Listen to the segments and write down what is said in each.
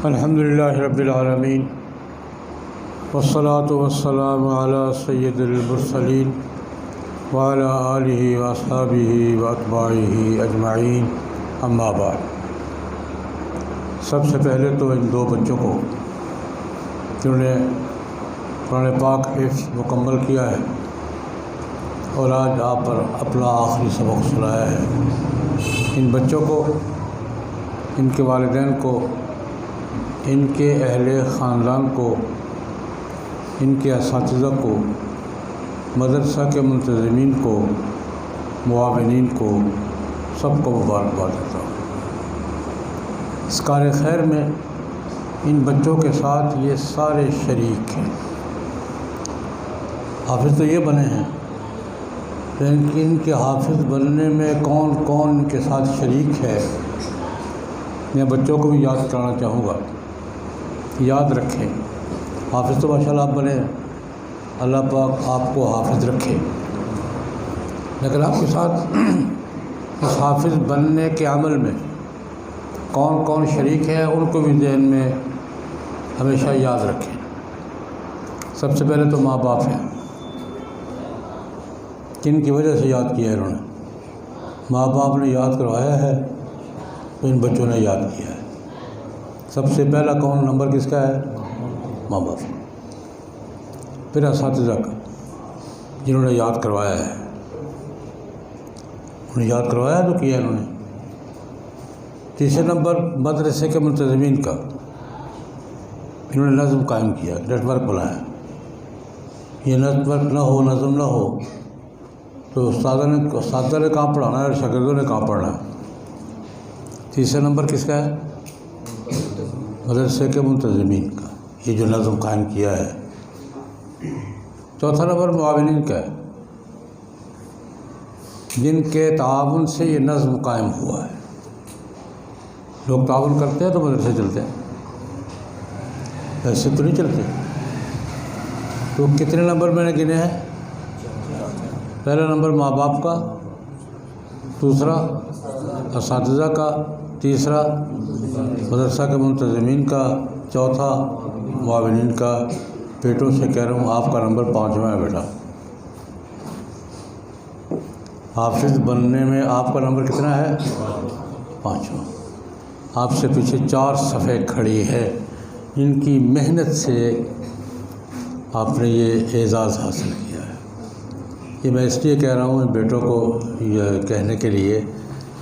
الحمدللہ رب العالمین والصلاة والسلام علی سید المرسلین وعلی آلہ واصحابہ واتباعہ اجمعین، اما بعد۔ سب سے پہلے تو ان دو بچوں کو جنہوں نے قرآن پاک حفظ مکمل کیا ہے اور آج آپ پر اپنا آخری سبق سنایا ہے، ان بچوں کو، ان کے والدین کو، ان کے اہل خاندان کو، ان کے اساتذہ کو، مدرسہ کے منتظمین کو، معاونین کو، سب کو مبارکباد دیتا ہوں۔ اس کار خیر میں ان بچوں کے ساتھ یہ سارے شریک ہیں۔ حافظ تو یہ بنے ہیں، لیکن ان کے حافظ بننے میں کون کون ان کے ساتھ شریک ہے، میں بچوں کو بھی یاد کرانا چاہوں گا۔ یاد رکھیں، حافظ تو ماشاءاللہ آپ بنے، اللہ پاک آپ کو حافظ رکھے، لیکن آپ کے ساتھ اس حافظ بننے کے عمل میں کون کون شریک ہے ان کو بھی ذہن میں ہمیشہ یاد رکھیں۔ سب سے پہلے تو ماں باپ ہیں، کن کی وجہ سے یاد کیا ہے انہوں نے؟ ماں باپ نے یاد کروایا ہے تو ان بچوں نے یاد کیا ہے۔ سب سے پہلا کون نمبر کس کا ہے؟ ماں باپ۔ پھر اساتذہ کا، جنہوں نے یاد کروایا ہے، انہوں نے یاد کروایا تو کیا انہوں نے۔ تیسرے نمبر مدرسے کے منتظمین کا، انہوں نے نظم قائم کیا، نیٹ ورک بنایا۔ یہ نیٹ ورک نہ ہو، نظم نہ ہو تو اساتذہ نے کہاں پڑھانا ہے اور شاگردوں نے کہاں پڑھنا ہے۔ تیسرا نمبر کس کا ہے؟ مدرسے کے منتظمین کا، یہ جو نظم قائم کیا ہے۔ چوتھا نمبر معاونین کا ہے، جن کے تعاون سے یہ نظم قائم ہوا ہے۔ لوگ تعاون کرتے ہیں تو مدرسے چلتے ہیں، ایسے تو نہیں چلتے۔ تو کتنے نمبر میں نے گنے ہیں؟ پہلا نمبر ماں باپ کا، دوسرا اساتذہ کا، تیسرا مدرسہ کے منتظمین کا، چوتھا معاونین کا۔ پیٹوں سے کہہ رہا ہوں، آپ کا نمبر 5واں ہے بیٹا۔ حافظ بننے میں آپ کا نمبر کتنا ہے؟ 5واں۔ آپ سے پیچھے 4 صفحے کھڑی ہے، ان کی محنت سے آپ نے یہ اعزاز حاصل کیا ہے۔ یہ میں اس لیے کہہ رہا ہوں ان بیٹوں کو، یہ کہنے کے لیے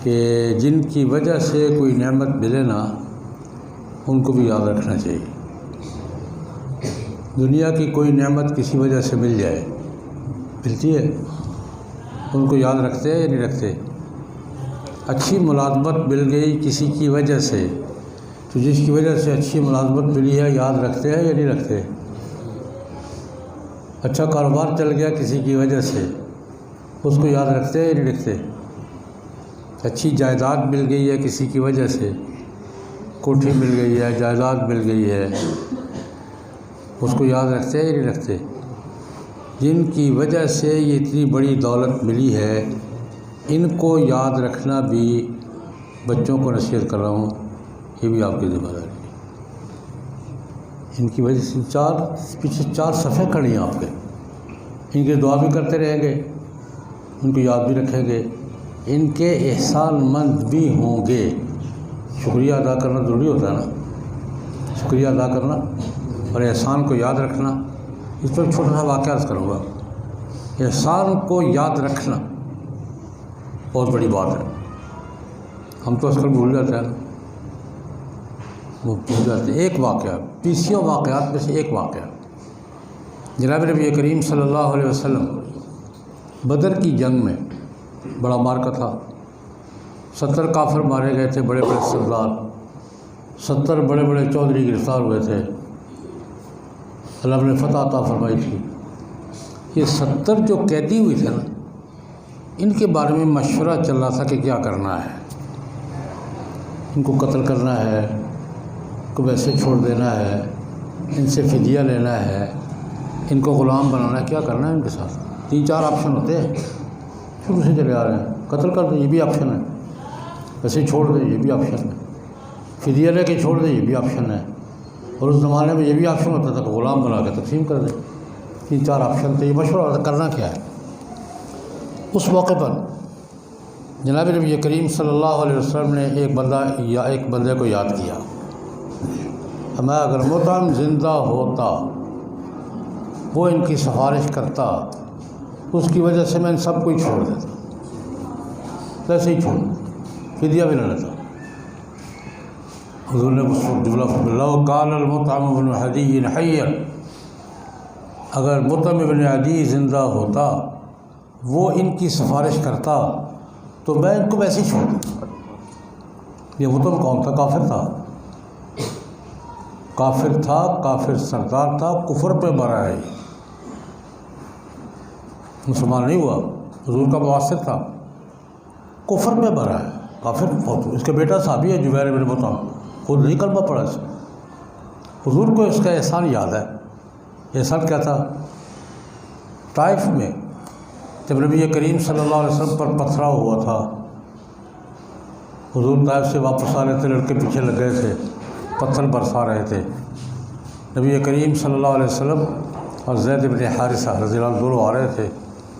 کہ جن کی وجہ سے کوئی نعمت ملے نا، ان کو بھی یاد رکھنا چاہیے۔ دنیا کی کوئی نعمت کسی وجہ سے مل جائے، ملتی ہے، ان کو یاد رکھتے ہیں یا نہیں رکھتے؟ اچھی ملازمت مل گئی کسی کی وجہ سے، تو جس کی وجہ سے اچھی ملازمت ملی ہے یاد رکھتے ہیں یا نہیں رکھتے؟ اچھا کاروبار چل گیا کسی کی وجہ سے، اس کو یاد رکھتے ہیں یا نہیں رکھتے؟ اچھی جائیداد مل گئی ہے کسی کی وجہ سے، کوٹھی مل گئی ہے، جائیداد مل گئی ہے، اس کو یاد رکھتے ہیں یا نہیں رکھتے؟ جن کی وجہ سے یہ اتنی بڑی دولت ملی ہے، ان کو یاد رکھنا بھی، بچوں کو نصیحت کر رہا ہوں، یہ بھی آپ کی ذمہ داری ہے۔ ان کی وجہ سے پیچھے 4 صفحے کھڑی ہیں آپ کے، ان کی دعا بھی کرتے رہیں گے، ان کو یاد بھی رکھیں گے، ان کے احسان مند بھی ہوں گے۔ شکریہ ادا کرنا ضروری ہوتا ہے نا، شکریہ ادا کرنا اور احسان کو یاد رکھنا۔ اس پر چھوٹا سا واقعہ عرض کروں گا۔ احسان کو یاد رکھنا بہت بڑی بات ہے، ہم تو اکثر بھول جاتے ہیں، وہ بھول جاتے ہیں۔ ایک واقعہ، 20 واقعات میں سے ایک واقعہ، جناب نبی کریم صلی اللہ علیہ وسلم بدر کی جنگ میں بڑا مارکا تھا، 70 کافر مارے گئے تھے، بڑے بڑے سردار، 70 بڑے بڑے چودھری گرفتار ہوئے تھے، اللہ نے فتح عطا فرمائی تھی۔ یہ 70 جو قیدی ہوئے تھے نا، ان کے بارے میں مشورہ چل رہا تھا کہ کیا کرنا ہے، ان کو قتل کرنا ہے، ان کو ویسے چھوڑ دینا ہے، ان سے فدیہ لینا ہے، ان کو غلام بنانا ہے، کیا کرنا ہے ان کے ساتھ؟ 3-4 آپشن ہوتے ہیں، شروع سے چلے آ رہے ہیں۔ قتل کر دیں، یہ بھی آپشن ہے، ویسے چھوڑ دیں، یہ بھی آپشن ہے۔ فدیہ لے کے چھوڑ دے، یہ بھی آپشن ہے، اور اس زمانے میں یہ بھی آپشن ہوتا تھا کہ غلام بنا کے تقسیم کر دے۔ 3-4 آپشن تھے، یہ مشورہ ہوتا کرنا کیا ہے۔ اس موقع پر جناب نبی کریم صلی اللہ علیہ وسلم نے ایک بندے کو یاد کیا، میں اگر مطعم زندہ ہوتا، وہ ان کی سفارش کرتا، اس کی وجہ سے میں ان سب کو ہی چھوڑ دیتا، ویسے ہی چھوڑ، فدیہ بھی نہ لیتا۔ حضور نے اس وقت جملہ فرمایا، لو کان المطعم بن عدی حیا، اگر مطعم بن عدی زندہ ہوتا، وہ ان کی سفارش کرتا، تو میں ان کو ویسے ہی چھوڑ دیتا۔ یہ مطعم کون تھا؟ کافر تھا، کافر سردار تھا، کفر پہ مرا ہے، مسلمان نہیں ہوا، حضور کا معاصر تھا، کفر پہ مرا ہے، کافر بہت۔ اس کا بیٹا صحابی ہے جبیر بن مطعم، خود نہیں کلمہ پڑھا اس نے۔ حضور کو اس کا احسان یاد ہے۔ احسان کیا تھا؟ طائف میں جب نبی کریم صلی اللہ علیہ وسلم پر پتھراؤ ہوا تھا، حضور طائف سے واپس آ رہے تھے، لڑکے پیچھے لگ گئے تھے، پتھر برسا رہے تھے، نبی کریم صلی اللہ علیہ وسلم اور زید بن حارثہ رضی اللہ عنہ دونوں آ رہے تھے،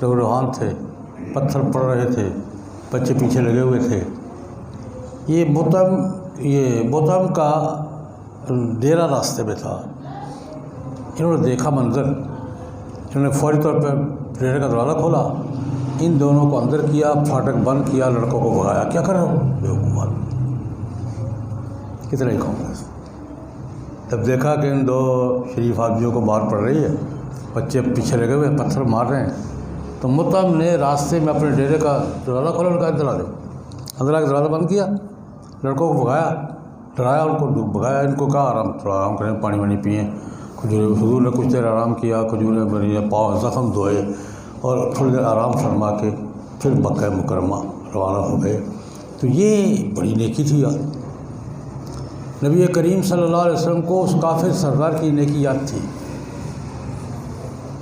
روحان تھے، پتھر پڑ رہے تھے، بچے پیچھے لگے ہوئے تھے۔ یہ مطعم کا ڈیرا راستے میں تھا۔ انہوں نے دیکھا منظر، انہوں نے فوری طور پہ ڈیرے کا دروازہ کھولا، ان دونوں کو اندر کیا، پھاٹک بند کیا، لڑکوں کو بھگایا۔ کیا کر رہے ہو بے حکومت؟ کتنا ہی کہوں گا۔ جب دیکھا کہ ان دو شریف آدمیوں کو مار پڑ رہی ہے، بچے پیچھے لگے ہوئے پتھر مار رہے ہیں، تو مطعم نے راستے میں اپنے ڈیرے کا دروازہ کھولا، ان کا اندر آ جاؤ، اندر آ کے دروازہ بند کیا، لڑکوں کو بھگایا، ڈرایا، ان کو بھگایا، ان کو کہا تھوڑا آرام کریں، پانی وانی پئیں۔ حضور نے کچھ دیر آرام کیا، کھجوریں بنی، پاؤں زخم دھوئے، اور تھوڑی دیر آرام فرما کے پھر مکہ مکرمہ روانہ ہو گئے۔ تو یہ بڑی نیکی تھی یار۔ نبی کریم صلی اللہ علیہ وسلم کو اس کافر سردار کی نیکی یاد تھی۔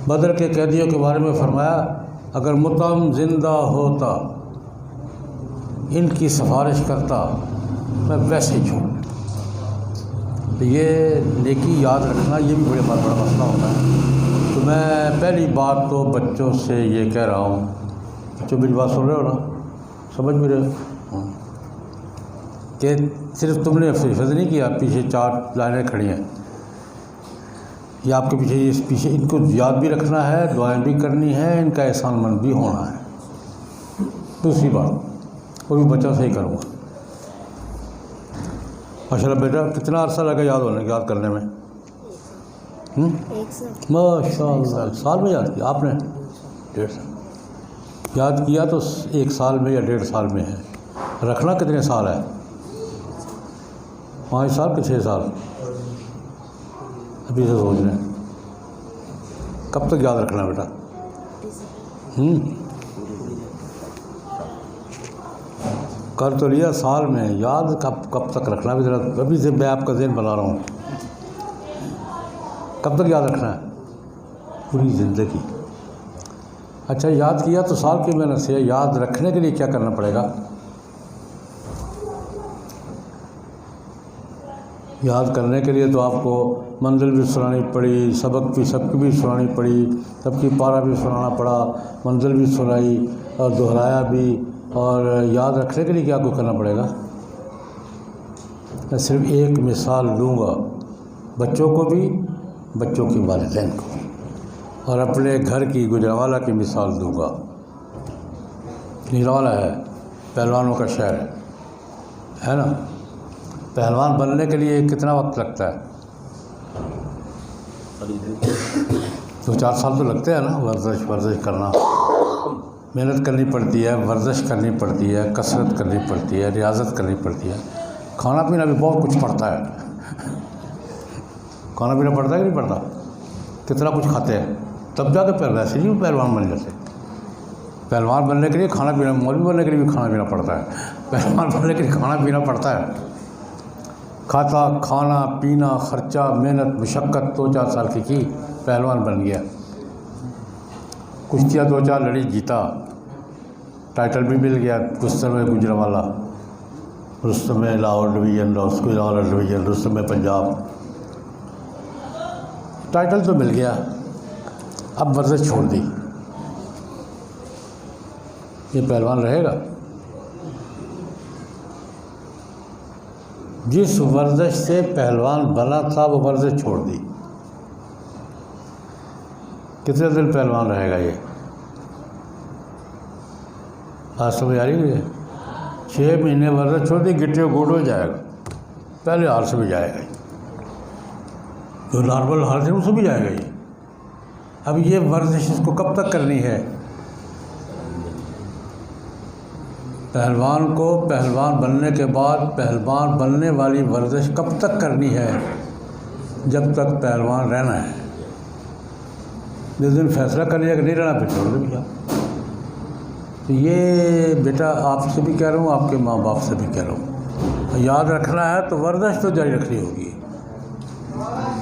بدر کے قیدیوں کے بارے میں فرمایا، اگر مطعم زندہ ہوتا، ان کی سفارش کرتا، میں ویسے ہی چھوڑ دیتا۔ تو یہ نیکی یاد رکھنا یہ بھی بڑا مسئلہ ہوتا ہے۔ تو میں پہلی بات تو بچوں سے یہ کہہ رہا ہوں، بچوں میری بات سن رہے ہو نا، سمجھ بھی رہے ہو کہ صرف تم نے حفظ نہیں کیا، پیچھے 4 لائنیں کھڑی ہیں، یہ آپ کے پیچھے ان کو یاد بھی رکھنا ہے، دعائیں بھی کرنی ہیں، ان کا احسان مند بھی ہونا ہے۔ دوسری بات وہ بھی بچوں سے ہی کروں گا۔ ماشاء اللہ بیٹا کتنا عرصہ لگا یاد کرنے میں؟ ماشاء اللہ، سال میں یاد کیا آپ نے؟ 1.5 سال یاد کیا تو 1 سال میں یا 1.5 سال میں ہے۔ رکھنا کتنے سال ہے؟ 5 سال کہ 6 سال؟ ابھی سے سوچ رہے ہیں کب تک یاد رکھنا بیٹا؟ کر تو لیا سال میں، یاد کب تک رکھنا بھی ذرا، ابھی سے میں آپ کا ذہن بنا رہا ہوں۔ کب تک یاد رکھنا ہے؟ پوری زندگی۔ اچھا یاد کیا تو سال کی محنت سے، یاد رکھنے کے لیے کیا کرنا پڑے گا؟ یاد کرنے کے لیے تو آپ کو منزل بھی سنانی پڑی، سبق بھی سنانی پڑی، سب کی پارہ بھی سنانا پڑا، منزل بھی سنائی اور دہرایا بھی، اور یاد رکھنے کے لیے کیا کو کرنا پڑے گا؟ میں صرف ایک مثال لوں گا، بچوں کو بھی، بچوں کی والدین کو بھی، اور اپنے گھر کی گجرانوالہ کی مثال دوں گا۔ گجرانوالہ ہے پہلوانوں کا شہر ہے نا؟ پہلوان بننے کے لیے کتنا وقت لگتا ہے؟ 2-4 سال تو لگتے ہیں نا۔ ورزش کرنا، محنت کرنی پڑتی ہے، ورزش کرنی پڑتی ہے، کسرت کرنی پڑتی ہے، ریاضت کرنی پڑتی ہے، کھانا پینا بھی بہت کچھ پڑتا ہے۔ کھانا پینا پڑتا ہے کہ نہیں پڑتا؟ کتنا کچھ کھاتے ہیں، تب جا کے ویسے نہیں پہلوان بن جاتے۔ پہلوان بننے کے لیے کھانا پینا، مولوی بننے کے لیے بھی کھانا پینا پڑتا ہے، پہلوان بننے کے لیے کھانا پینا پڑتا ہے۔ کھانا پینا، خرچہ، محنت، مشقت 2-4 سال کی پہلوان بن گیا۔ کشتیاں 2-4 لڑی، جیتا، ٹائٹل بھی مل گیا گستر میں گجرانوالہ، رستم لاہور ڈویژن، راسکو لاہور ڈویژن، رستم پنجاب، ٹائٹل تو مل گیا، اب ورزش چھوڑ دی، یہ پہلوان رہے گا؟ جس ورزش سے پہلوان بنا تھا وہ ورزش چھوڑ دی، کتنے دن پہلوان رہے گا یہ؟ آج سمجھ آ رہی ہے؟ 6 مہینے ورزش چھوڑ دی، گٹے گوڑ ہو جائے گا، پہلے حال سے بھی جائے گا، جو نارمل حال سے اس سے بھی جائے گا یہ۔ اب یہ ورزش اس کو کب تک کرنی ہے؟ پہلوان کو پہلوان بننے کے بعد پہلوان بننے والی ورزش کب تک کرنی ہے؟ جب تک پہلوان رہنا ہے۔ جس دن فیصلہ کر لیا کہ نہیں رہنا پھر چھوڑ دے بھیا۔ تو یہ بیٹا آپ سے بھی کہہ رہا ہوں، آپ کے ماں باپ سے بھی کہہ رہا ہوں، یاد رکھنا ہے تو ورزش تو جاری رکھنی ہوگی،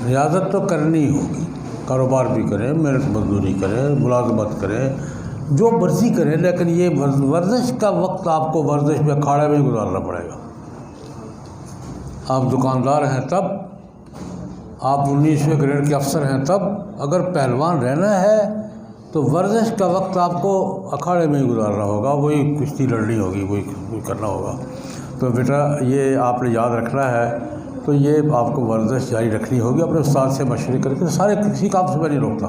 ریاضت تو کرنی ہوگی، کاروبار بھی کریں، محنت مزدوری کریں، ملازمت کریں، جو مرضی کریں، لیکن یہ ورزش کا وقت آپ کو ورزش میں اکھاڑے میں گزارنا پڑے گا۔ آپ دکاندار ہیں تب، آپ 19ویں گریڈ کے افسر ہیں تب، اگر پہلوان رہنا ہے تو ورزش کا وقت آپ کو اکھاڑے میں ہی گزارنا ہوگا، وہی کشتی لڑنی ہوگی، وہی کرنا ہوگا۔ تو بیٹا یہ آپ نے یاد رکھنا ہے، تو یہ آپ کو ورزش جاری رکھنی ہوگی، اپنے استاد سے مشورے کر کے۔ سارے کسی کام سے میں نہیں روکتا،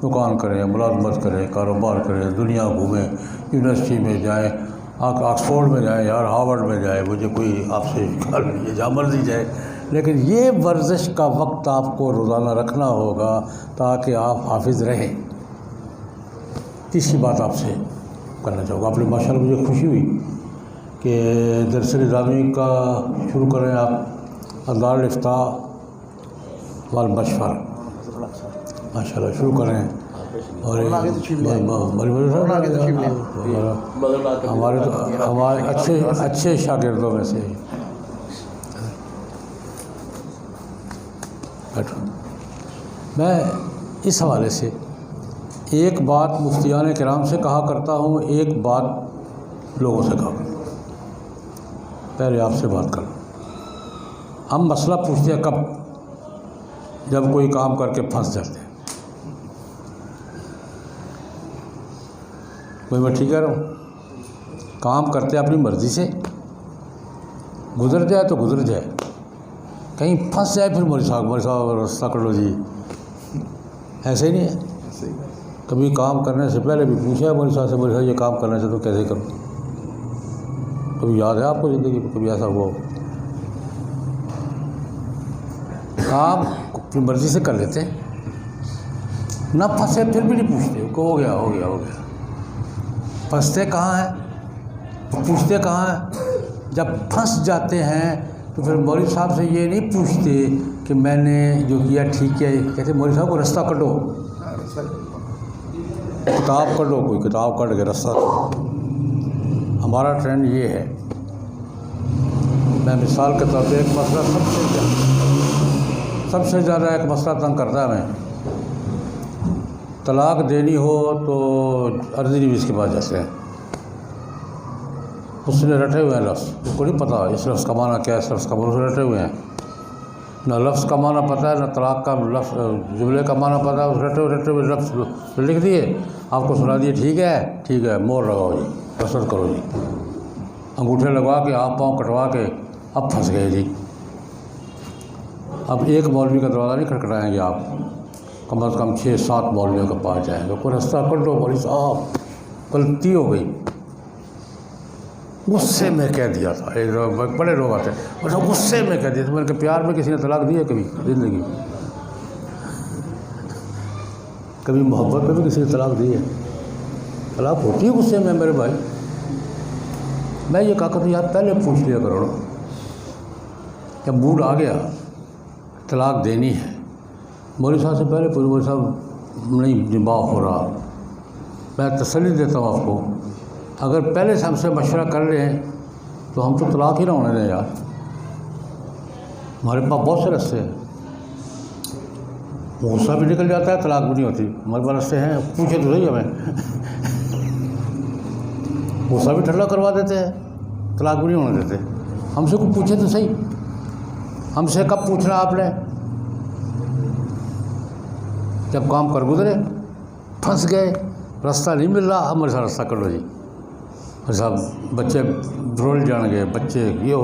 دکان کریں، ملازمت کریں، کاروبار کریں، دنیا گھومیں، یونیورسٹی میں جائیں، آکسفورڈ میں جائیں یار، ہارورڈ میں جائیں، مجھے کوئی آپ سے کال نہیں ہے، جہاں مرضی جائے، لیکن یہ ورزش کا وقت آپ کو روزانہ رکھنا ہوگا تاکہ آپ حافظ رہیں۔ تیسری بات آپ سے کرنا چاہوں گا، آپ نے ماشاءاللہ مجھے خوشی ہوئی کہ درس نظامی کا شروع کریں آپ، دار الافتاء والمشور، ماشاءاللہ شروع کریں، اور ہمارے اچھے شاگردوں میں سے میں اس حوالے سے ایک بات مفتیان کرام سے کہا کرتا ہوں، ایک بات لوگوں سے کہا کرتا ہوں۔ پہلے آپ سے بات کروں، ہم مسئلہ پوچھتے ہیں کب؟ جب کوئی کام کر کے پھنس جاتے ہیں۔ میں ٹھیک کہہ رہا ہوں؟ کام کرتے ہیں اپنی مرضی سے، گزر جائے تو گزر جائے، کہیں پھنس جائے پھر مولوی صاحب راستہ کر لو جی، ایسے ہی نہیں ہے۔ کبھی کام کرنے سے پہلے بھی پوچھا ہے مولوی صاحب سے، مولوی صاحب یہ کام کرنا چاہتا ہوں کیسے کروں؟ کبھی یاد ہے آپ کو زندگی میں کبھی ایسا ہوا ہو؟ کام اپنی مرضی سے کر لیتے ہیں، نہ پھنسے پھر بھی نہیں پوچھتے کہ ہو گیا ہو گیا ہو گیا۔ پھنستے کہاں ہیں، پوچھتے کہاں ہیں؟ جب پھنس جاتے ہیں تو پھر مولوی صاحب سے یہ نہیں پوچھتے کہ میں نے جو کیا ٹھیک ہے، کہتے مولوی صاحب کو رستہ کٹو، کتاب کٹو، کوئی کتاب کٹ کے رستہ کٹو۔ ہمارا ٹرینڈ یہ ہے، میں مثال کے طور پہ ایک مسئلہ سب سے زیادہ ایک مسئلہ تنگ کرتا ہے، میں طلاق دینی ہو تو عرضی نویس کے پاس جاتے ہیں، اس نے رٹے ہوئے ہیں لفظ، اس کو نہیں پتہ اس لفظ کا معنی کیا ہے، اس لفظ کا معنی رٹے ہوئے ہیں، نہ لفظ کا معنی پتہ ہے، نہ طلاق کا لفظ جملے کا معنی پتہ ہے، اس رٹے ہوئے لفظ لکھ دیے، آپ کو سنا دیے ٹھیک ہے، مور لگاؤ جی، رسد کرو جی، انگوٹھے لگوا کے ہاتھ پاؤں کٹوا کے اب پھنس گئے جی۔ اب ایک مولوی کا دروازہ نہیں کھٹکھٹائیں گے آپ، کم از کم 6-7 مولویوں کے پاس جائیں گے، کوئی رستہ کر دو مولوی صاحب غلطی ہو گئی، غصے میں کہہ دیا تھا، ایک بڑے لوگ آتے ہیں غصے میں کہہ دیا تھا، میں نے کہا پیار میں کسی نے طلاق دی ہے کبھی زندگی؟ کبھی محبت میں بھی کسی نے طلاق دی ہے؟ طلاق ہوتی ہے غصے میں میرے بھائی۔ میں یہ کہا کرتا یار پہلے پوچھ لیا کرو نا، جب موڈ آ گیا طلاق دینی ہے، مولوی صاحب سے پہلے پوچھ، مولوی صاحب نہیں دماغ ہو رہا، میں تسلی دیتا ہوں آپ کو، اگر پہلے سے ہم سے مشورہ کر لیں تو ہم تو طلاق ہی نہ ہونے دیں یار، ہمارے پاس بہت سے رستے ہیں، غصہ بھی نکل جاتا ہے، طلاق بھی نہیں ہوتی، ہمارے پاس رستے ہیں، پوچھے تو صحیح ہمیں، غصہ بھی ٹھنڈا کروا دیتے ہیں، طلاق بھی نہیں ہونے دیتے، ہم سے کچھ پوچھے تو صحیح، ہم سے کب پوچھنا آپ نے؟ جب کام کر گزرے، پھنس گئے، راستہ نہیں مل رہا، ہمارے ساتھ راستہ کر لو جی۔ صاحب بچے رول جان گئے، بچے یہ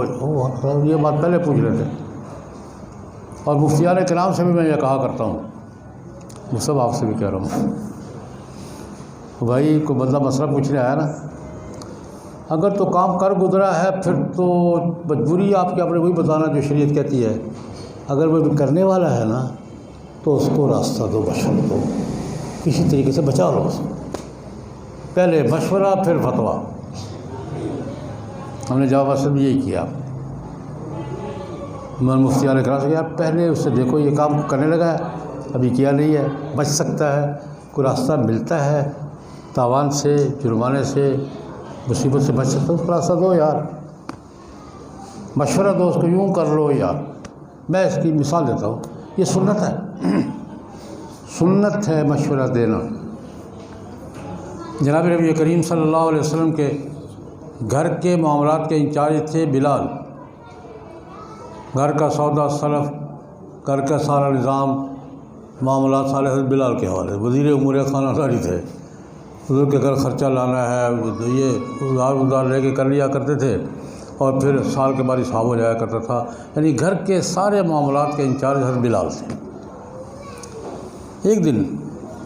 بات پہلے پوچھ رہے تھے۔ اور مفتیان کرام سے بھی میں یہ کہا کرتا ہوں، وہ سب آپ سے بھی کہہ رہا ہوں، بھائی کوئی بندہ مسئلہ پوچھنے آیا نا، اگر تو کام کر گزرا ہے پھر تو مجبوری آپ کے اپنے وہی بتانا جو شریعت کہتی ہے۔ اگر وہ کرنے والا ہے نا تو اس کو راستہ دو، مشورہ دو، کسی طریقے سے بچا لو اس کو۔ پہلے مشورہ پھر فتویٰ، ہم نے جواب اصل یہی کیا۔ میں مفتی علیہ کرام سے کہا پہلے اس سے دیکھو یہ کام کرنے لگا ہے، ابھی کیا نہیں ہے، بچ سکتا ہے، کوئی راستہ ملتا ہے تاوان سے، جرمانے سے، مصیبت سے بچ سکتا ہے، اس کو راستہ دو یار، مشورہ دو اس کو، یوں کر لو یار۔ میں اس کی مثال دیتا ہوں، یہ سنت ہے، سنت ہے مشورہ دینا۔ جناب نبی کریم صلی اللہ علیہ وسلم کے گھر کے معاملات کے انچارج تھے بلال، گھر کا سودا سلف، گھر کا سارا نظام، معاملات سارے حضرت بلال کے حوالے، وزیر امور خانہ داری تھے۔ حضور کے گھر خرچہ لانا ہے، یہ ادھار لے کے کر لیا کرتے تھے، اور پھر سال کے بعد حساب ہو جایا کرتا تھا، یعنی گھر کے سارے معاملات کے انچارج حضرت بلال تھے۔ ایک دن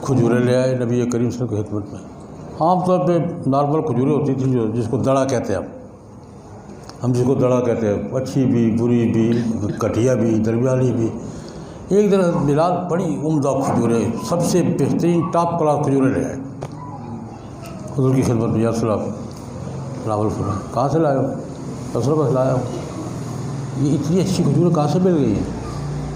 کھجوریں لے آئے نبی کریم صلی اللہ علیہ وسلم کی خدمت میں۔ عام طور پہ نارمل کھجوریں ہوتی تھیں جو جس کو دڑا کہتے ہیں، ہم جس کو دڑا کہتے ہیں، اچھی بھی، بری بھی، گٹھیا بھی، درمیانی بھی۔ ایک دن حضرت بلال بڑی عمدہ کھجوریں، سب سے بہترین ٹاپ کلاس کھجوریں لے آئے حضور کی خدمت میں۔ یا رسول اللہ، راول فرمایا کہاں سے لائے ہو؟ رسول اللہ لایا ہوں۔ یہ اتنی اچھی کھجوریں کہاں سے مل گئی ہیں؟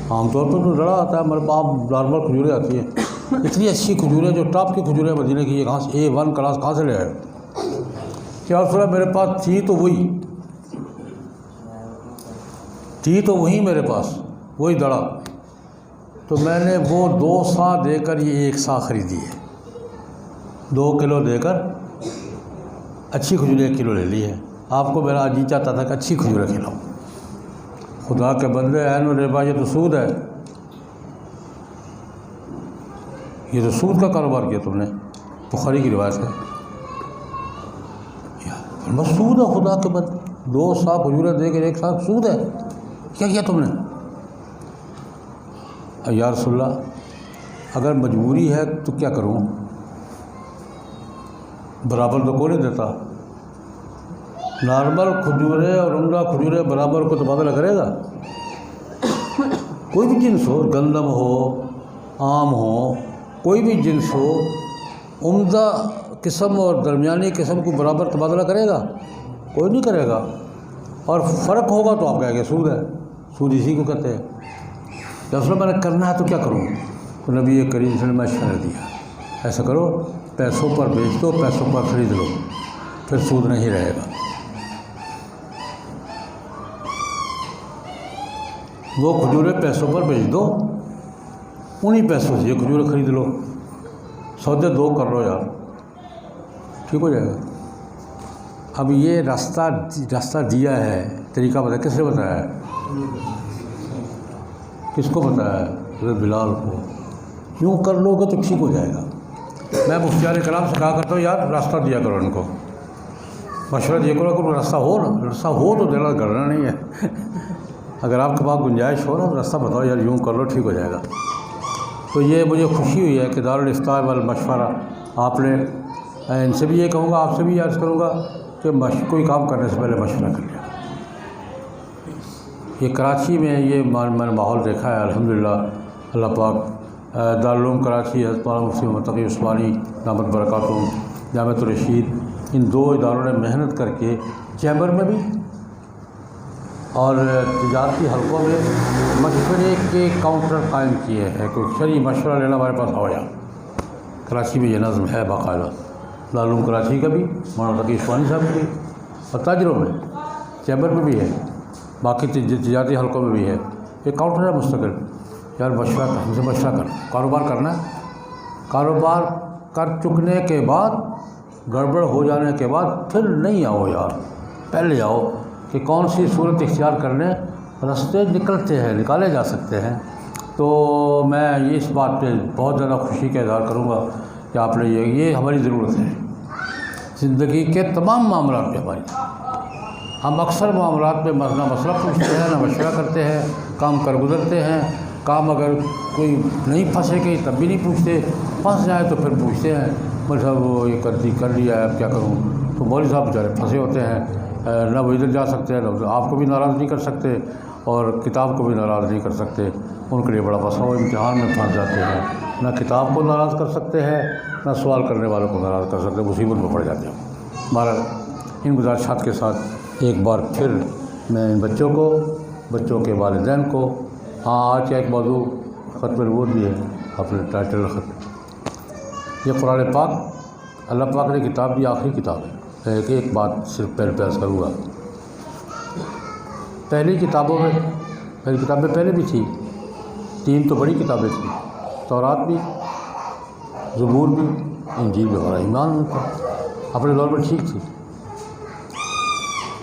عام طور پر تو ڈڑا آتا ہے، ہمارے پاس نارمل کھجوریں آتی ہیں، اتنی اچھی کھجوریں جو ٹاپ کی کھجوریں مدینے کی، یہ کہاں سے A1 کلاس کہاں سے لے آئے؟ کیا رسول اللہ میرے پاس تھی تو وہی میرے پاس وہی دڑا، تو میں نے وہ 2 سا دے کر یہ 1 سا خریدی ہے، 2 کلو دے کر اچھی کھجوریں 1 کلو لے لی ہے۔ آپ کو میرا جی چاہتا تھا کہ اچھی کھجوریں کھلاؤں۔ خدا کے بندے، عین الربا، یہ تو سود ہے، یہ تو سود کا کاروبار کیا تم نے، بخاری کی روایت ہے۔ بس سود ہے، خدا کے بندے، 2 سا کھجوریں دے کر 1 سا سود ہے، کیا کیا تم نے؟ یا رسول اللہ اگر مجبوری ہے تو کیا کروں؟ برابر تو کوئی نہیں دیتا، نارمل کھجوریں اور عمدہ کھجوریں برابر کو تبادلہ کرے گا؟ کوئی بھی جنس ہو، گندم ہو، آم ہو، کوئی بھی جنس ہو، عمدہ قسم اور درمیانی قسم کو برابر تبادلہ کرے گا؟ کوئی نہیں کرے گا، اور فرق ہوگا تو آپ کہیں گے سود ہے، سود اسی کو کہتے ہیں۔ رسول میں نے کرنا ہے تو کیا کروں؟ تو نبی کریم صلی اللہ علیہ وسلم نے مشورہ دیا، ایسا کرو پیسوں پر بیچ دو، پیسوں پر خرید لو، پھر سود نہیں رہے گا۔ وہ کھجوریں پیسوں پر بیچ دو، انہی پیسوں سے یہ کھجوریں خرید لو، سودے 2 کر لو یار، ٹھیک ہو جائے گا۔ اب یہ راستہ دیا ہے، طریقہ بتایا، کس نے بتایا ہے؟ کس کو بتایا ہے؟ حضرت بلال کو۔ یوں کر لو گے تو ٹھیک ہو جائے گا۔ میں مفتی علیہ کرام سے کہا کرتا ہوں یار راستہ دیا کرو ان کو، مشورہ دیا کرو، اگر راستہ ہو تو دینا، کرنا نہیں ہے۔ اگر آپ کے پاس گنجائش ہو نا تو راستہ بتاؤ یار، یوں کر لو ٹھیک ہو جائے گا۔ تو یہ مجھے خوشی ہوئی ہے کہ دارالافتاء والمشورہ آپ نے، ان سے بھی یہ کہوں گا، آپ سے بھی عرض کروں گا کہ کوئی کام کرنے سے پہلے مشورہ کر لیا۔ یہ کراچی میں یہ میں نے ماحول دیکھا ہے الحمدللہ، اللہ پاک دارالعلوم کراچی، حضرت مولانا مفتی محمد تقی عثمانی دامت برکاتہم، جامعۃ الرشید، ان 2 اداروں نے محنت کر کے چیمبر میں بھی اور تجارتی حلقوں میں مشورے کے کاؤنٹر قائم کیے ہیں، کوئی شرعی مشورہ لینا ہمارے پاس ہو جائے۔ کراچی میں یہ نظم ہے باقاعدہ، دارالعلوم کراچی کا بھی، مولانا تقی عثمانی صاحب کا بھی، اور تاجروں میں چیمبر میں بھی ہے، باقی تجارتی حلقوں میں بھی ہے، یہ کاؤنٹر ہے مستقل۔ یار مشورہ ہم سے مشورہ کر، کاروبار کرنا ہے، کاروبار کر چکنے کے بعد، گڑبڑ ہو جانے کے بعد پھر نہیں آؤ یار، پہلے آؤ کہ کون سی صورت اختیار کرنے راستے نکالے جا سکتے ہیں۔ تو میں اس بات پہ بہت زیادہ خوشی کا اظہار کروں گا کہ آپ نے یہ ہماری ضرورت ہے زندگی کے تمام معاملات پہ ہماری۔ ہم اکثر معاملات پہ نہ مسئلہ پوچھتے ہیں نہ مشورہ کرتے ہیں، کام کر گزرتے ہیں۔ کام اگر کوئی نہیں پھنسے گئی تب بھی نہیں پوچھتے، پھنس جائے تو پھر پوچھتے ہیں مولوی صاحب وہ یہ کر لیا ہے اب کیا کروں۔ تو مولوی صاحب بیچارے پھنسے ہوتے ہیں، نہ وہ ادھر جا سکتے ہیں، نہ آپ کو بھی ناراض نہیں کر سکتے اور کتاب کو بھی ناراض نہیں کر سکتے۔ ان کے لیے بڑا مسئلہ ہو، امتحان میں پھنس جاتے ہیں، نہ کتاب کو ناراض کر سکتے ہیں نہ سوال کرنے والوں کو ناراض کر سکتے، مصیبت میں پڑ جاتے ہیں۔ بہرحال ان گزارشات کے ساتھ ایک بار پھر میں ان بچوں کے والدین کو، آج کا ایک موضوع ختم نبوت بھی ہے، اپنے ٹائٹل ختم۔ یہ قرآن پاک اللہ پاک نے کتاب دی، آخری کتاب ہے۔ ایک بات صرف پہلے پیش کروں گا، پہلی کتابیں پہلے بھی تھی، 3 تو بڑی کتابیں تھیں، تورات بھی، زبور بھی، انجیل بھی، ہمارا ایمان ان پر اپنے دور میں ٹھیک تھی۔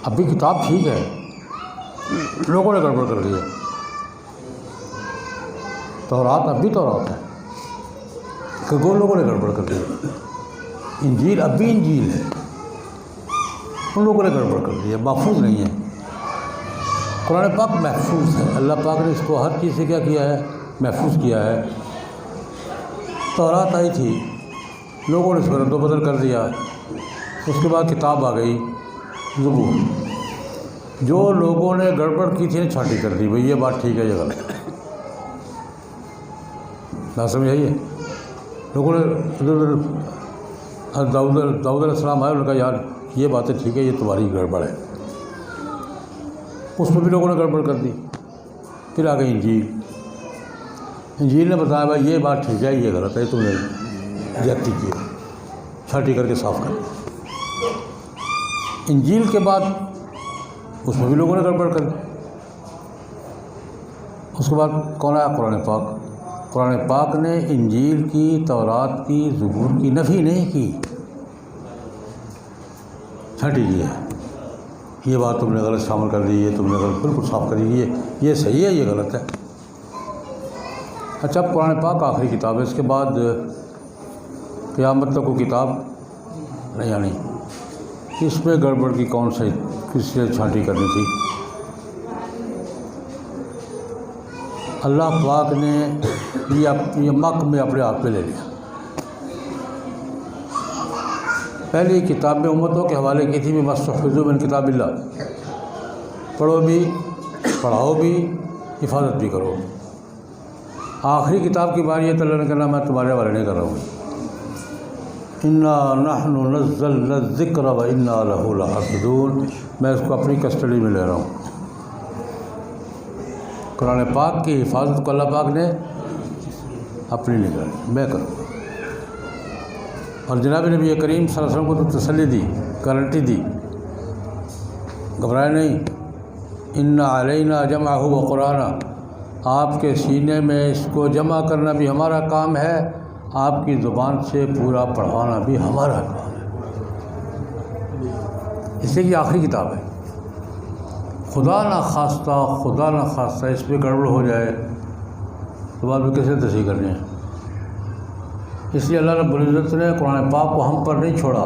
اب بھی کتاب ٹھیک ہے، لوگوں نے گڑبڑ کر دی ہے۔ تورات اب بھی تورات ہے کہ وہ لوگوں نے گڑبڑ کر دی ہے۔ انجیل اب بھی انجیل ہے، ان لوگوں نے گڑبڑ کر دی ہے، محفوظ نہیں ہے۔ قرآن پاک محفوظ ہے، اللہ پاک نے اس کو ہر چیز سے کیا کیا ہے، محفوظ کیا ہے۔ تورات آئی تھی، لوگوں نے اس میں رد و بدل کر دیا، اس کے بعد کتاب آ گئی زبور، جو لوگوں نے گڑبڑ کی تھی چھانٹی کر دی، بھئی یہ بات ٹھیک ہے یہ غلط ہے۔ نہ سمجھ آئیے، لوگوں نے داؤد علیہ السلام آئے، انہوں نے کہا یار یہ باتیں ٹھیک ہے، یہ تمہاری گڑبڑ ہے، اس میں بھی لوگوں نے گڑبڑ کر دی۔ پھر آ گئی انجیل نے بتایا بھائی یہ بات ٹھیک ہے یہ غلط ہے، تم نے زیادتی کی، چھانٹی کر کے صاف کر دی۔ انجیل کے بعد اس میں بھی لوگوں نے گڑبڑ کر دی۔ اس کے بعد کون آیا؟ قرآن پاک۔ قرآن پاک نے انجیل کی، تورات کی، زبور کی نفی نہیں کی، چھانٹی کی ہے، یہ بات تم نے غلط شامل کر دی، یہ تم نے غلط بالکل صاف کر دی، یہ صحیح ہے یہ غلط ہے۔ اچھا، اب قرآن پاک آخری کتاب ہے، اس کے بعد قیامت تک کوئی کتاب نہیں آنی۔ اس میں گڑبڑ کی کون سی کس سے چھانٹی کرنی تھی؟ اللہ پاک نے یہ مک میں اپنے آپ پہ لے لیا۔ پہلی کتاب میں امتوں کے حوالے کی تھی، مستحفظوا من کتاب اللہ، پڑھو بھی، پڑھاؤ بھی، حفاظت بھی کرو۔ آخری کتاب کی باری ہے تو اللہ نے کہا میں تمہارے حوالے نہیں کر رہا ہوں، انا نحن نزلنا الذکر وانا لہ لحافظون، میں اس کو اپنی کسٹڈی میں لے رہا ہوں۔ قرآن پاک کی حفاظت کو اللہ پاک نے اپنی نگرانی میں کروں گا۔ اور جناب نبی کریم صلی اللہ علیہ وسلم کو تو تسلی دی، گارنٹی دی، گھبرائے نہیں، ان علینا جمعہ و قرآن، آپ کے سینے میں اس کو جمع کرنا بھی ہمارا کام ہے، آپ کی زبان سے پورا پڑھانا بھی ہمارا کام ہے۔ اس لیے کہ آخری کتاب ہے، خدا نہ خواستہ اس میں گڑبڑ ہو جائے تو بعد میں کیسے تصحیح کرنی ہے۔ اس لیے اللہ رب العزت نے قرآن پاک کو ہم پر نہیں چھوڑا،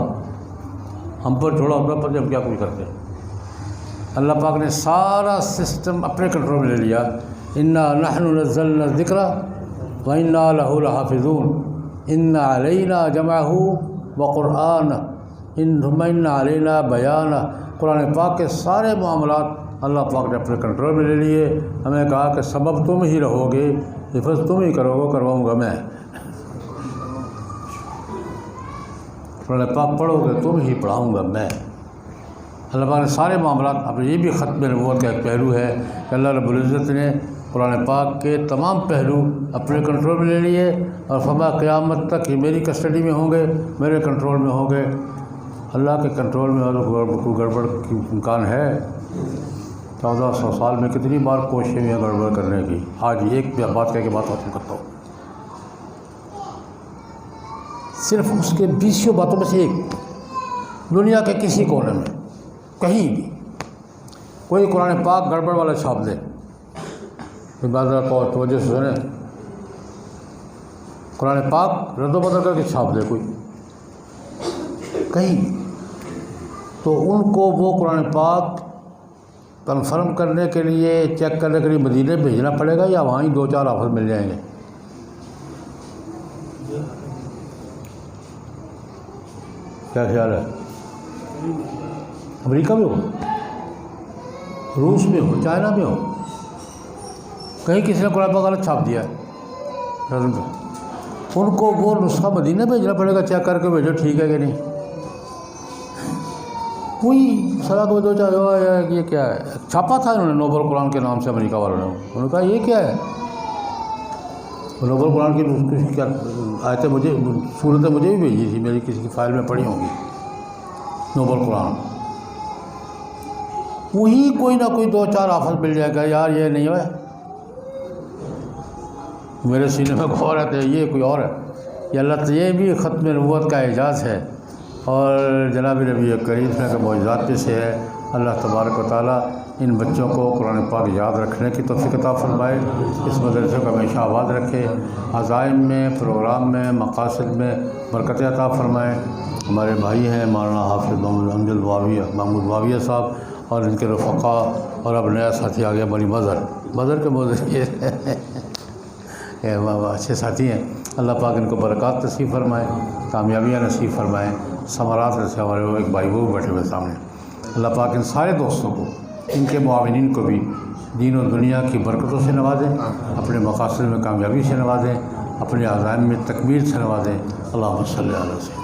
ہم پر چھوڑا ہوتا پتہ ہم کیا کچھ کرتے۔ اللہ پاک نے سارا سسٹم اپنے کنٹرول میں لے لیا۔ انا نحن نزلنا الذکر وانا لہ لحافظون، ان علینا جمعہ وقرآن ثم ان علینا بیانہ۔ قرآن پاک کے سارے معاملات اللہ پاک نے اپنے کنٹرول میں لے لیے۔ ہمیں کہا کہ سبب تم ہی رہو گے، حفظ تم ہی کرو گے، کرواؤں گا میں۔ قرآن پاک پڑھو گے تم ہی پڑھاؤں گا میں۔ اللہ پاک نے سارے معاملات، اب یہ بھی ختم نبوت کا ایک پہلو ہے کہ اللہ رب العزت نے قرآن پاک کے تمام پہلو اپنے کنٹرول میں لے لیے اور فرمایا قیامت تک یہ میری کسٹڈی میں ہوں گے، میرے کنٹرول میں ہوں گے۔ اللہ کے کنٹرول میں اگر کوئی گڑبڑ کی امکان ہے، 1400 سال میں کتنی بار کوششیں ہوئی ہیں گڑبڑ کرنے کی۔ آج ایک بات کہہ کے بات ختم کرتا ہوں، صرف اس کے 20 باتوں میں سے ایک، دنیا کے کسی کونے میں کہیں بھی کوئی قرآن پاک گڑبڑ والا چھاپ دے، عبادت کو توجہ سے سنیں، قرآن پاک رد و بدل کر کے چھاپ دے کوئی کہیں، تو ان کو وہ قرآن پاک کنفرم کرنے کے لیے، چیک کرنے کے لیے مدینے بھیجنا پڑے گا، یا وہاں ہی 2-4 آفر مل جائیں گے؟ کیا خیال ہے؟ امریکہ میں ہو، روس میں ہو، چائنا میں ہو، کہیں کسی نے قرآن پاک غلط چھاپ دیا ہے، ان کو وہ نسخہ مدینہ بھیجنا پڑے گا، چیک کر کے بھیجو ٹھیک ہے کہ نہیں۔ وہی سلا کو 2-4 یہ کیا ہے، چھاپا تھا انہوں نے نوبل قرآن کے نام سے، امریکہ والوں نے، انہوں نے کہا یہ کیا ہے، نوبل قرآن کی کیا آیتیں مجھے، صورتیں مجھے بھی بھیجی تھی، میری کسی کی فائل میں پڑھی ہوں گی نوبل قرآن، وہی کوئی نہ کوئی 2-4 آفت مل جائے گا، یار یہ نہیں ہے میرے سینے میں غور ہے تو یہ کوئی اور ہے، یہ اللہ تو یہ بھی ختم نبوت کا اعجاز ہے، اور جناب نبی کریم صلی اللہ علیہ وسلم کے معجزات میں سے ہے۔ اللہ تبارک و تعالیٰ ان بچوں کو قرآن پاک یاد رکھنے کی توفیق عطا فرمائے، اس مدرسے کو ہمیشہ آباد رکھے، عزائم میں، پروگرام میں، مقاصد میں برکت عطا فرمائے۔ ہمارے بھائی ہیں مولانا حافظ محمود واویہ صاحب اور ان کے رفقا، اور اب نیا ساتھی آ گیا بنی مظہر کے موضوع اچھے ساتھی ہیں، اللہ پاک ان کو برکات نصیب فرمائے، کامیابیاں نصیب فرمائے، ثمرات سے ہمارے وہ ایک بھائی وہ بیٹھے ہوئے سامنے، اللہ پاک ان سارے دوستوں کو، ان کے معاونین کو بھی دین و دنیا کی برکتوں سے نوازیں، اپنے مقاصد میں کامیابی سے نوازیں، اپنے عزائم میں تکمیل سے نوازیں۔ اللہم صلی علی وسلم۔